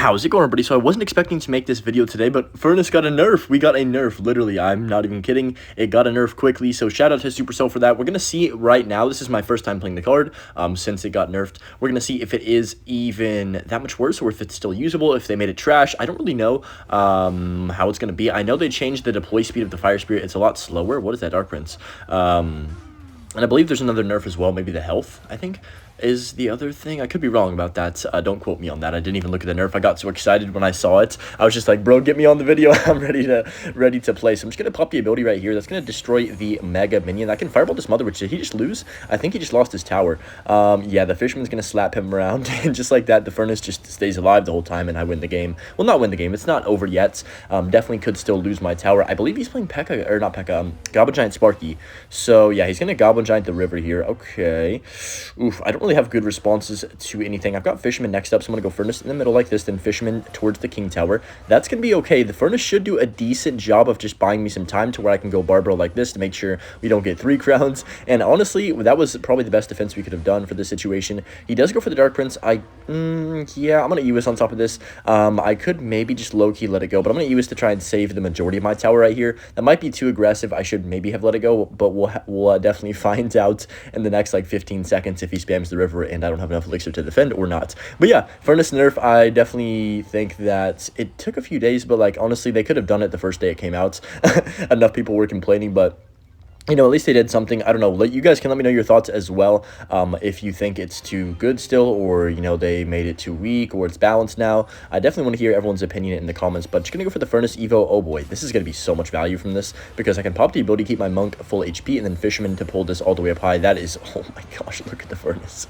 How's it going, everybody? So I wasn't expecting to make this video today, but Furnace got a nerf. We got a nerf, literally. I'm not even kidding. It got a nerf quickly, so shout out to Supercell for that. We're going to see right now. This is my first time playing the card since it got nerfed. We're going to see if it is even that much worse or if it's still usable, if they made it trash. I don't really know how it's going to be. I know they changed the deploy speed of the Fire Spirit. It's a lot slower. What is that, Dark Prince? And I believe there's another nerf as well, maybe the health, I think, is the other thing. I could be wrong about that. Don't quote me on that. I didn't even look at the nerf. I got so excited when I saw it. I was just like, bro, get me on the video. I'm ready to play. So I'm just going to pop the ability right here. That's going to destroy the Mega Minion. I can fireball this Mother, which did he just lose? I think he just lost his tower. Yeah, the Fisherman's going to slap him around. And just like that, the Furnace just stays alive the whole time, and I win the game. Well, not win the game. It's not over yet. Definitely could still lose my tower. I believe he's playing Pekka, or not Pekka, Goblin Giant Sparky. So, yeah, he's going to Goblin Giant the river here. Okay. Oof, I don't really have good responses to anything. I've got Fisherman next up, so I'm going to go Furnace in the middle like this, then Fisherman towards the King Tower. That's going to be okay. The Furnace should do a decent job of just buying me some time to where I can go Barbaro like this to make sure we don't get 3 crowns. And honestly, that was probably the best defense we could have done for this situation. He does go for the Dark Prince. Yeah, I'm going to EWIS on top of this. I could maybe just low-key let it go, but I'm going to EWIS to try and save the majority of my tower right here. That might be too aggressive. I should maybe have let it go, but we'll definitely find out in the next like 15 seconds if he spams the river and I don't have enough elixir to defend or not. But yeah, Furnace nerf, I definitely think that it took a few days, but like honestly, they could have done it the first day it came out. Enough people were complaining, but you know, at least they did something. I don't know. You guys can let me know your thoughts as well. If you think it's too good still, or, you know, they made it too weak, or it's balanced now. I definitely want to hear everyone's opinion in the comments, but just going to go for the Furnace Evo. Oh boy, this is going to be so much value from this, because I can pop the ability to keep my Monk full HP, and then Fisherman to pull this all the way up high. That is, oh my gosh, look at the Furnace.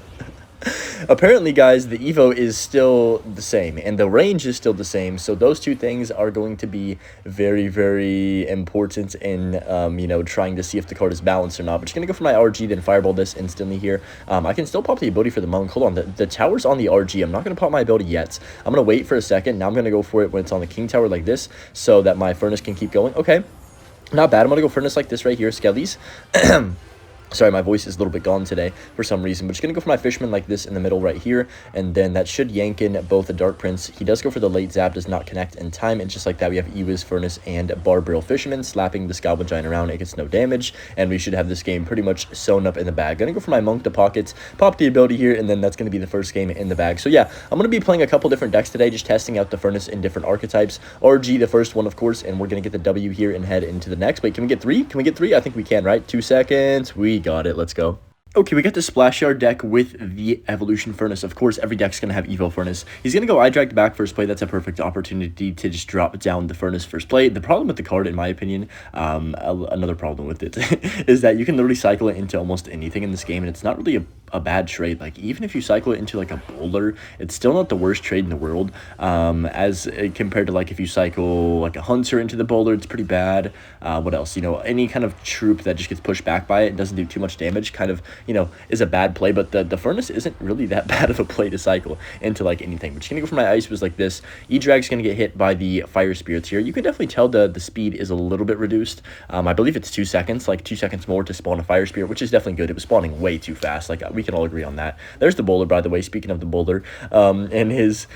Apparently, guys, the Evo is still the same, and the range is still the same, so those two things are going to be very, very important in, you know, trying to see if the card is balanced or not. But just going to go for my RG, then Fireball this instantly here. I can still pop the ability for the Monk. Hold on, the tower's on the RG. I'm not going to pop my ability yet. I'm going to wait for a second. Now I'm going to go for it when it's on the King Tower like this, so that my Furnace can keep going. Okay, not bad. I'm going to go Furnace like this right here, Skellies. Sorry, my voice is a little bit gone today for some reason, but just going to go for my Fisherman like this in the middle right here, and then that should yank in both the Dark Prince. He does go for the late zap, does not connect in time, and just like that, we have EWIS, Furnace, and Barbaro Fisherman slapping this Goblin Giant around. It gets no damage, and we should have this game pretty much sewn up in the bag. Going to go for my Monk to pockets, pop the ability here, and then that's going to be the first game in the bag. So yeah, I'm going to be playing a couple different decks today, just testing out the Furnace in different archetypes. RG, the first one, of course, and we're going to get the W here and head into the next. Wait, can we get 3? Can we get 3? I think we can, right? 2 seconds. We got it. Let's go. Okay, we got the Splashyard deck with the Evolution Furnace. Of course, every deck's going to have Evo Furnace. He's going to go I dragged back first play. That's a perfect opportunity to just drop down the Furnace first play. The problem with the card, in my opinion, another problem with it, is that you can literally cycle it into almost anything in this game, and it's not really a bad trade. Like, even if you cycle it into like a bowler, it's still not the worst trade in the world, as compared to like if you cycle like a Hunter into the bowler, it's pretty bad. What else? You know, any kind of troop that just gets pushed back by it doesn't do too much damage, kind of, you know, is a bad play. But the Furnace isn't really that bad of a play to cycle into like anything. But just gonna go for my Ice was like this. E-Drag's gonna get hit by the Fire Spirits here. You can definitely tell the speed is a little bit reduced. I believe it's 2 seconds, like 2 seconds more to spawn a Fire Spirit, which is definitely good. It was spawning way too fast. Like, we can all agree on that. There's the bowler, by the way. Speaking of the bowler, and his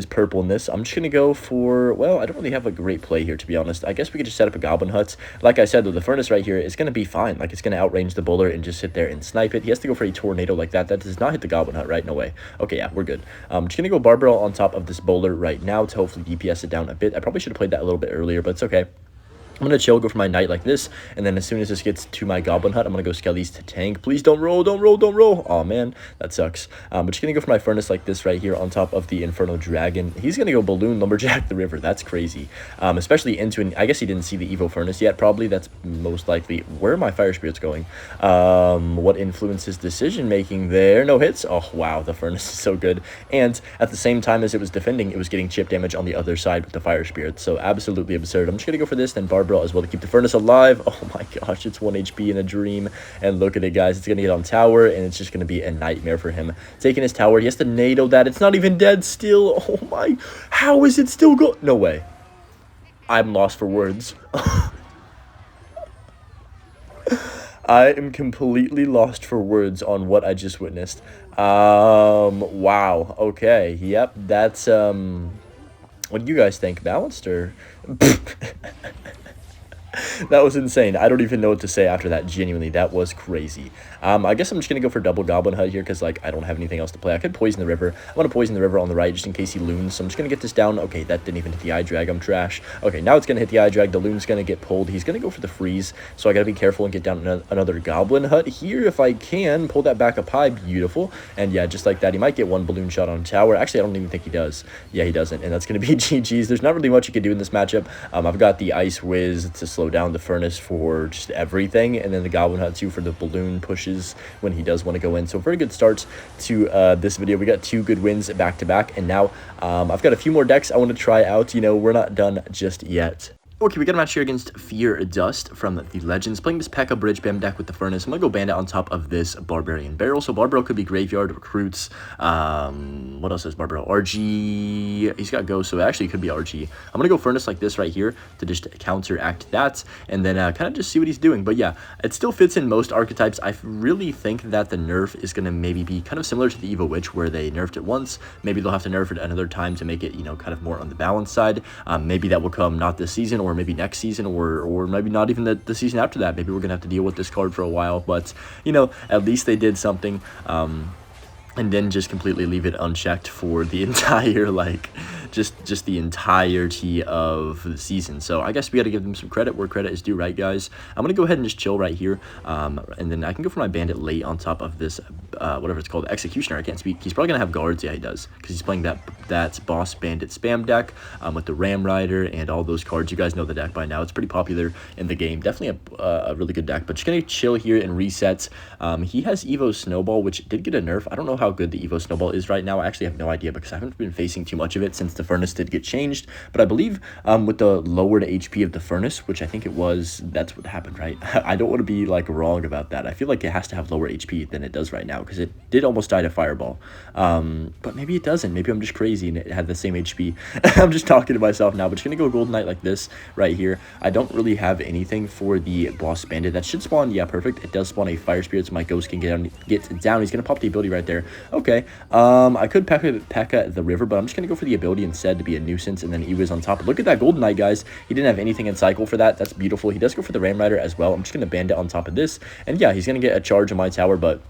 purpleness, I'm just gonna go for, well, I don't really have a great play here, to be honest. I guess we could just set up a Goblin Hut. Like I said, though, the Furnace right here is gonna be fine. Like, it's gonna outrange the bowler and just sit there and snipe it. He has to go for a Tornado like that. That does not hit the Goblin Hut, right? No way. Okay, yeah, we're good. Just gonna go Barbaro on top of this bowler right now to hopefully DPS it down a bit. I probably should have played that a little bit earlier, but it's okay. I'm going to chill, go for my Knight like this, and then as soon as this gets to my Goblin Hut, I'm going to go Skellies to tank. Please don't roll, don't roll, don't roll. Oh man, that sucks. But just going to go for my Furnace like this right here on top of the Inferno Dragon. He's going to go Balloon Lumberjack the river. That's crazy. Especially into an, I guess he didn't see the Evo Furnace yet, probably. That's most likely. Where are my Fire Spirits going? What influences decision making there? No hits? Oh wow, the Furnace is so good. And at the same time as it was defending, it was getting chip damage on the other side with the Fire Spirits. So absolutely absurd. I'm just going to go for this, then Barbaro as well to keep the Furnace alive. Oh my gosh, it's 1 HP in a dream. And look at it, guys. It's going to get on tower, and it's just going to be a nightmare for him. Taking his tower. He has to NATO that. It's not even dead still. Oh my. How is it still go? No way. I'm lost for words. I am completely lost for words on what I just witnessed. Wow. Okay. Yep. That's, What do you guys think? Balanced or? That was insane. I don't even know what to say after that. Genuinely, that was crazy. I guess I'm just gonna go for double Goblin Hut here because like I don't have anything else to play. I could poison the river. I want to poison the river on the right just in case he loons. So I'm just gonna get this down. Okay, that didn't even hit the eye drag. I'm trash. Okay, now it's gonna hit the eye drag. The loon's gonna get pulled. He's gonna go for the freeze. So I gotta be careful and get down another Goblin Hut here if I can. Pull that back up high. Beautiful. And yeah, just like that, he might get one balloon shot on tower. Actually, I don't even think he does. Yeah, he doesn't. And that's gonna be GG's. There's not really much you can do in this matchup. I've got the Ice Whiz to slow down the Furnace for just everything, and then the Goblin Hut too for the balloon pushes when he does want to go in. So very good starts to this video. We got 2 good wins back to back, and now I've got a few more decks I want to try out. You know, we're not done just yet. Okay, we got a match here against Fear Dust from the Legends, playing this Pekka Bridge Bam deck with the Furnace. I'm going to go Bandit on top of this Barbarian Barrel. So Barbaro could be Graveyard, Recruits, what else is Barbaro? RG, he's got Ghost, so it actually could be RG. I'm going to go Furnace like this right here to just counteract that, and then kind of just see what he's doing. But yeah, it still fits in most archetypes. I really think that the nerf is going to maybe be kind of similar to the Evo Witch, where they nerfed it once. Maybe they'll have to nerf it another time to make it, you know, kind of more on the balance side. Maybe that will come not this season, or maybe next season, or maybe not even the season after that. Maybe we're gonna have to deal with this card for a while, but you know, at least they did something, and then just completely leave it unchecked for the entire like just the entirety of the season. So I guess we got to give them some credit where credit is due, right, guys? I'm gonna go ahead and just chill right here, and then I can go for my Bandit late on top of this whatever it's called, Executioner. I can't speak. He's probably gonna have guards. Yeah, he does, because he's playing that Boss Bandit spam deck with the Ram Rider and all those cards. You guys know the deck by now. It's pretty popular in the game. Definitely a really good deck. But just gonna chill here and reset. He has Evo Snowball, which did get a nerf. I don't know how good the Evo Snowball is right now. I actually have no idea because I haven't been facing too much of it since the Furnace did get changed. But I believe with the lowered HP of the Furnace, which I think it was, that's what happened, right? I don't want to be like wrong about that. I feel like it has to have lower HP than it does right now, because it did almost die to Fireball. But maybe it doesn't. Maybe I'm just crazy and it had the same HP. I'm just talking to myself now, but just gonna go Golden Knight like this right here. I don't really have anything for the Boss Bandit. That should spawn, yeah, perfect. It does spawn a Fire Spirit, so my Ghost can get down. He's gonna pop the ability right there. Okay, I could Pekka the river, but I'm just gonna go for the ability instead to be a nuisance, and then Ewiz on top. Look at that Golden Knight, guys. He didn't have anything in cycle for that. That's beautiful. He does go for the Ram Rider as well. I'm just gonna Bandit on top of this, and yeah, he's gonna get a charge on my tower, but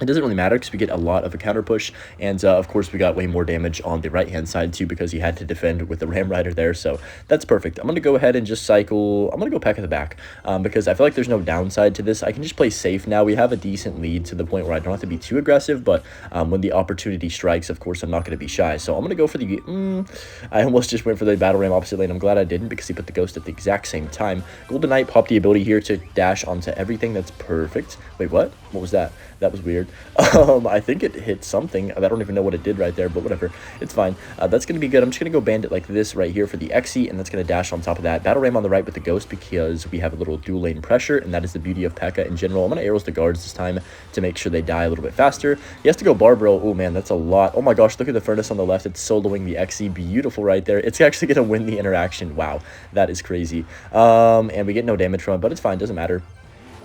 it doesn't really matter because we get a lot of a counter push, and of course we got way more damage on the right hand side too, because he had to defend with the Ram Rider there, so that's perfect. I'm going to go ahead and just cycle. I'm going to go Pekka the back because I feel like there's no downside to this. I can just play safe now. We have a decent lead to the point where I don't have to be too aggressive, but when the opportunity strikes, of course I'm not going to be shy. So I'm going to go for the I almost just went for the Battle Ram opposite lane. I'm glad I didn't, because he put the Ghost at the exact same time. Golden Knight popped the ability here to dash onto everything. That's perfect. Wait, what was that? That was weird. I think it hit something. I don't even know what it did right there, but whatever. It's fine. That's going to be good. I'm just going to go Bandit like this right here for the Xe, and that's going to dash on top of that. Battle Ram on the right with the Ghost, because we have a little dual lane pressure, and that is the beauty of Pekka in general. I'm going to Arrows the guards this time to make sure they die a little bit faster. He has to go Barbaro. Oh, man, that's a lot. Oh, my gosh, look at the Furnace on the left. It's soloing the Xe. Beautiful right there. It's actually going to win the interaction. Wow, that is crazy. And we get no damage from it, but it's fine. Doesn't matter.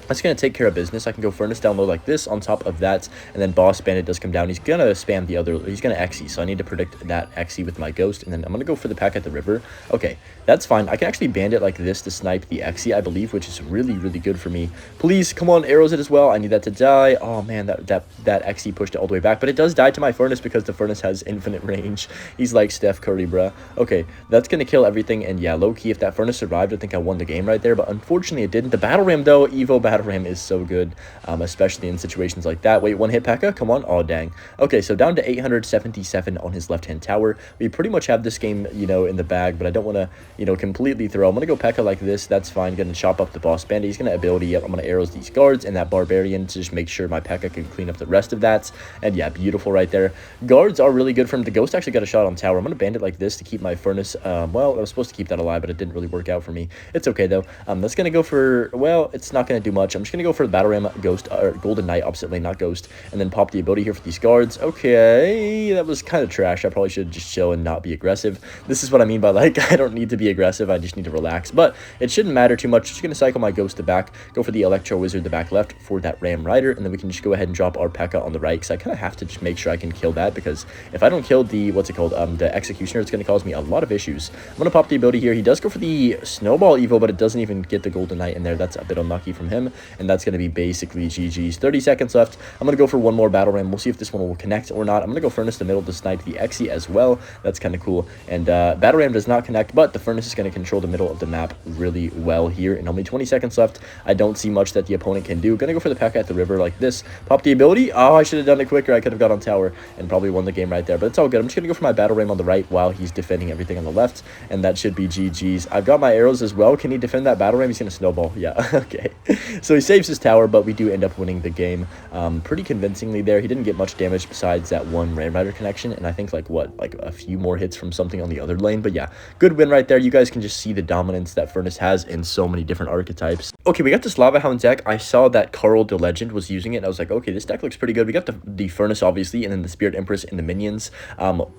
That's going to take care of business. I can go Furnace down low like this on top of that, and then Boss Bandit does come down. He's going to spam the other, he's going to Xe, so I need to predict that Xe with my Ghost, and then I'm going to go for the Pack at the river. Okay, that's fine. I can actually Bandit like this to snipe the Xe, I believe, which is really, really good for me. Please, come on, arrows it as well. I need that to die. Oh, man, that Xe pushed it all the way back, but it does die to my Furnace because the Furnace has infinite range. He's like Steph Curry, bruh. Okay, that's going to kill everything, and yeah, low-key, if that Furnace survived, I think I won the game right there, but unfortunately it didn't. The Battle Ram, though, Evo Battle Ram is so good, especially in situations like that. Wait, one hit Pekka? Come on. Oh, dang. Okay, so down to 877 on his left-hand tower. We pretty much have this game, you know, in the bag, but I don't want to, you know, completely throw. I'm going to go Pekka like this. That's fine. Going to chop up the Boss Bandit. He's going to ability. Yep, I'm going to arrows these guards and that Barbarian to just make sure my Pekka can clean up the rest of that. And yeah, beautiful right there. Guards are really good for him. The Ghost actually got a shot on tower. I'm going to Bandit like this to keep my Furnace. Well, I was supposed to keep that alive, but it didn't really work out for me. It's okay, though. That's going to go for, well, it's not going to do much. much. I'm just going to go for the Battle Ram, Ghost, or Golden Knight opposite lane, not Ghost, and then pop the ability here for these guards. Okay, that was kind of trash. I probably should just chill and not be aggressive. This is what I mean by, like, I don't need to be aggressive. I just need to relax, but it shouldn't matter too much. Just going to cycle my Ghost to back, go for the Electro Wizard the back left for that Ram Rider, and then we can just go ahead and drop our Pekka on the right, because I kind of have to just make sure I can kill that, because if I don't kill the, what's it called, the Executioner, it's going to cause me a lot of issues. I'm going to pop the ability here. He does go for the Snowball Evo, but it doesn't even get the Golden Knight in there. That's a bit unlucky from him, and that's going to be basically GG's. 30 seconds left. I'm going to go for one more Battle Ram. We'll see if this one will connect or not. I'm going to go Furnace the middle to snipe the Exy as well. That's kind of cool, and Battle Ram does not connect, but the Furnace is going to control the middle of the map really well here, and only 20 seconds left. I don't see much that the opponent can do. Going to go for the Pekka at the river like this. Pop the ability. Oh, I should have done it quicker. I could have got on tower and probably won the game right there, but it's all good. I'm just going to go for my Battle Ram on the right while he's defending everything on the left, and that should be GG's. I've got my arrows as well. Can he defend that Battle Ram? He's going to snowball. Yeah, okay. So he saves his tower, but we do end up winning the game pretty convincingly there. He didn't get much damage besides that one Ram Rider connection, and I think like a few more hits from something on the other lane, but yeah, good win right there. You guys can just see the dominance that Furnace has in so many different archetypes. Okay, we got this Lava Hound deck. I saw that Carl the Legend was using it, and I was like, okay, this deck looks pretty good. We got the Furnace, obviously, and then the Spirit Empress and the minions.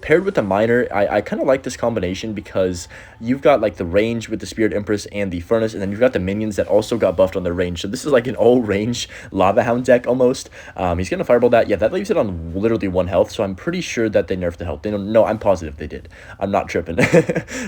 Paired with the Miner, I kind of like this combination because you've got like the range with the Spirit Empress and the Furnace, and then you've got the minions that also got buffed on their range. So this is like an all-range Lava Hound deck almost. He's going to Fireball that. Yeah, that leaves it on literally 1 health, so I'm pretty sure that they nerfed the health. They don't, no, I'm positive they did. I'm not tripping.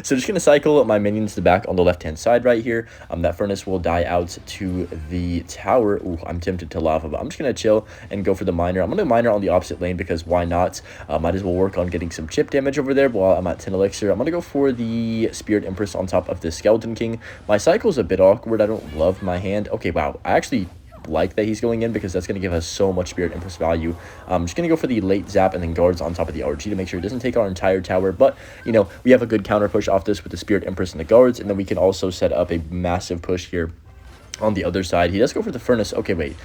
So just going to cycle my minions to back on the left-hand side right here. That Furnace will die out to the tower. Ooh, I'm tempted to Lava, but I'm just going to chill and go for the Miner. I'm going to Miner on the opposite lane because why not? Might as well work on getting some chip damage over there while I'm at 10 elixir. I'm going to go for the Spirit Empress on top of the Skeleton King. My cycle is a bit awkward. I don't love my hand. Okay, wow. I actually like that he's going in because that's going to give us so much Spirit Empress value. I'm just going to go for the late zap and then guards on top of the RG to make sure it doesn't take our entire tower, but you know, we have a good counter push off this with the Spirit Empress and the guards, and then we can also set up a massive push here on the other side. He does go for the Furnace. Okay, wait.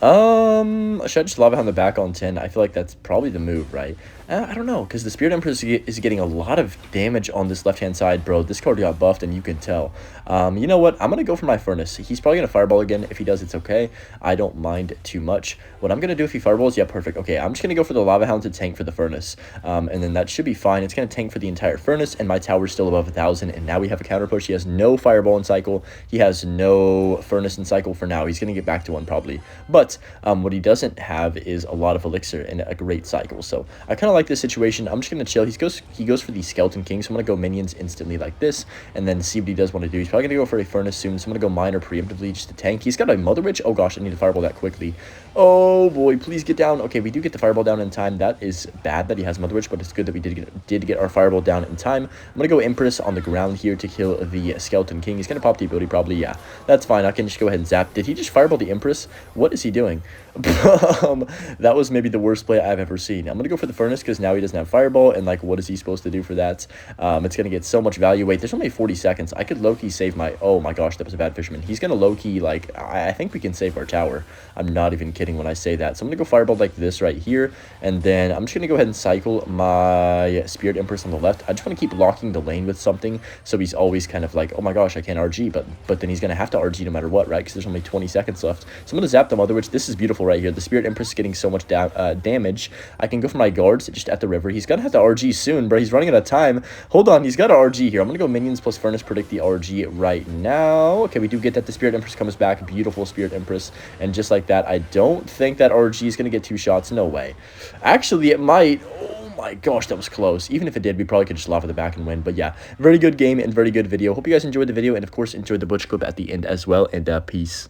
Should I just Lava Hound the back on 10? I feel like that's probably the move, right? I don't know, because the Spirit Empress is getting a lot of damage on this left-hand side, bro. This card got buffed, and you can tell. You know what? I'm going to go for my Furnace. He's probably going to Fireball again. If he does, it's okay. I don't mind too much. What I'm going to do if he Fireballs, yeah, perfect. Okay, I'm just going to go for the Lava Hound to tank for the Furnace. And then that should be fine. It's going to tank for the entire Furnace, and my tower's still above 1,000, and now we have a counter push. He has no Fireball in cycle. He has no Furnace in cycle for now. He's going to get back to one probably. But what he doesn't have is a lot of elixir and a great cycle. So I kind of like this situation. I'm just going to chill. He goes for the Skeleton King, so I'm going to go minions instantly like this, and then see what he does want to do. He's probably going to go for a Furnace soon, so I'm going to go Miner preemptively just to tank. He's got a Mother Witch. Oh gosh, I need to Fireball that quickly. Oh boy, please get down. Okay, we do get the Fireball down in time. That is bad that he has Mother Witch, but it's good that we did get our Fireball down in time. I'm going to go Empress on the ground here to kill the Skeleton King. He's going to pop the ability probably. Yeah, that's fine. I can just go ahead and zap. Did he just Fireball the Empress? What is he doing? That was maybe the worst play I've ever seen. I'm going to go for the Furnace because now he doesn't have Fireball, and like, what is he supposed to do for that? It's going to get so much value. Wait, there's only 40 seconds. I could low-key save my... Oh my gosh, that was a bad Fisherman. He's going to low-key, like, I think we can save our tower. I'm not even kidding when I say that. So I'm going to go Fireball like this right here, and then I'm just going to go ahead and cycle my Spirit Empress on the left. I just want to keep locking the lane with something, so he's always kind of like, oh my gosh, I can't RG, but then he's going to have to RG no matter what, right? Because there's only 20 seconds left. So I'm going to zap the Mother Witch. This is beautiful right here. The Spirit Empress is getting so much damage. I can go for my guards just at the river. He's going to have to RG soon, bro. He's running out of time. Hold on, he's got to RG here. I'm going to go minions plus Furnace, predict the RG right now. Okay, we do get that the Spirit Empress comes back. Beautiful Spirit Empress. And just like that, I don't think that RG is going to get 2 shots. No way. Actually, it might. Oh my gosh, that was close. Even if it did, we probably could just Lava the back and win. But yeah, very good game and very good video. Hope you guys enjoyed the video, and of course, enjoyed the Butch clip at the end as well. And peace.